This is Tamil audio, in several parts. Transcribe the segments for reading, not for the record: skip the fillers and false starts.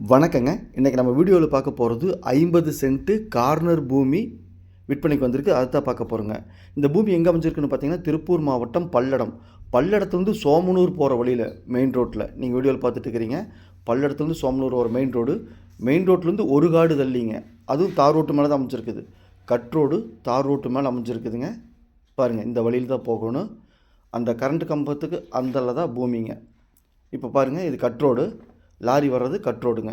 வணக்கங்க. இன்றைக்கி நம்ம வீடியோவில் பார்க்க போகிறது 50 சென்ட்டு கார்னர் பூமி விற்பனைக்கு வந்திருக்கு. அதுதான் பார்க்க போகிறோங்க. இந்த பூமி எங்கே அமைஞ்சிருக்குன்னு பார்த்தீங்கன்னா, திருப்பூர் மாவட்டம் பல்லடம். பல்லடத்துலேருந்து சோமனூர் போகிற வழியில் மெயின் ரோட்டில் நீங்கள் வீடியோவில் பார்த்துட்டு இருக்கிறீங்க. பல்லடத்துலேருந்து சோமனூர் ஒரு மெயின் ரோடு. மெயின் ரோட்லேருந்து ஒரு காடு தள்ளிங்க. அதுவும் தார் ரோட்டு மேலே தான் அமைஞ்சிருக்குது. கட் ரோடு தார் ரோட்டு மேலே அமைஞ்சிருக்குதுங்க. பாருங்கள், இந்த வழியில் தான் போகணும். அந்த கரண்ட் கம்பத்துக்கு அந்தல தான் பூமிங்க. இப்போ பாருங்கள், இது கட் ரோடு. லாரி வர்றது கட் ரோடுங்க.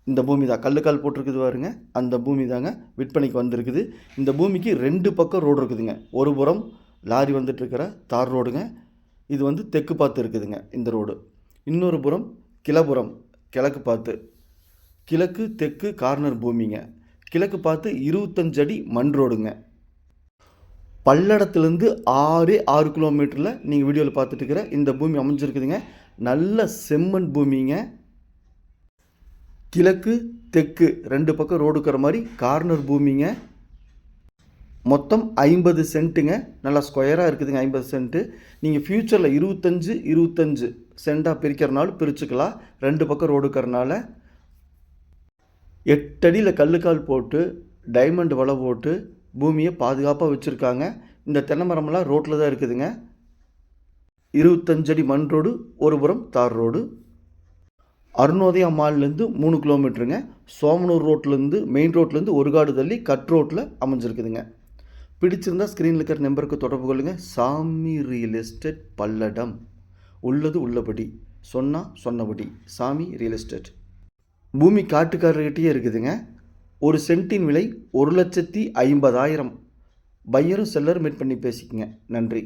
இந்த பூமி தான் கல்லுக்கால் போட்டிருக்குது பாருங்க, அந்த பூமி தாங்க விற்பனைக்கு வந்திருக்குது. இந்த பூமிக்கு 2 பக்கம் ரோடு இருக்குதுங்க. ஒரு புறம் லாரி வந்துட்டுருக்கிற தார் ரோடுங்க. இது வந்து தெற்கு பார்த்து இருக்குதுங்க இந்த ரோடு. இன்னொரு புறம் கிழப்புறம் கிழக்கு பார்த்து, கிழக்கு தெற்கு கார்னர் பூமிங்க. கிழக்கு பார்த்து 25 அடி மண் ரோடுங்க. பல்லடத்துலேருந்து 6 கிலோமீட்டரில் நீங்கள் வீடியோவில் பார்த்துட்டு இருக்கிற இந்த பூமி அமைஞ்சிருக்குதுங்க. நல்ல செம்மண் பூமிங்க. கிழக்கு தெற்கு 2 பக்கம் ரோடு இருக்கிற மாதிரி கார்னர் பூமிங்க. மொத்தம் 50 சென்ட்டுங்க. நல்லா ஸ்கொயராக இருக்குதுங்க 50 சென்ட்டு. நீங்கள் ஃப்யூச்சரில் 25 சென்ட்டாக பிரிக்கிறனாலும் பிரிச்சுக்கலாம். 2 பக்கம் ரோடு இருக்கிறனால 8 அடியில் கல்லுக்கால் போட்டு டைமண்ட் வலை போட்டு பூமியை பாதுகாப்பாக வச்சுருக்காங்க. இந்த தென்னை மரமெல்லாம் ரோட்டில் தான் இருக்குதுங்க. 25 அடி மண் ரோடு, ஒரு புறம் தார் ரோடு. அருணோதயா மால்லேருந்து 3 கிலோமீட்டருங்க. சோமனூர் ரோட்லேருந்து மெயின் ரோட்லேருந்து ஒரு காடு தள்ளி கட் ரோட்டில் அமைஞ்சிருக்குதுங்க. பிடிச்சிருந்தா ஸ்க்ரீனில் இருக்கிற நம்பருக்கு தொடர்பு கொள்ளுங்கள். சாமி ரியல் எஸ்டேட் பல்லடம். உள்ளது உள்ளபடி, சொன்னபடி. சாமி ரியல் எஸ்டேட். பூமி காட்டுக்காரர்கிட்டயே இருக்குதுங்க. ஒரு சென்ட்டின் விலை 1,50,000. பையரும் செல்லரும் மீட் பண்ணி பேசிக்கங்க. நன்றி.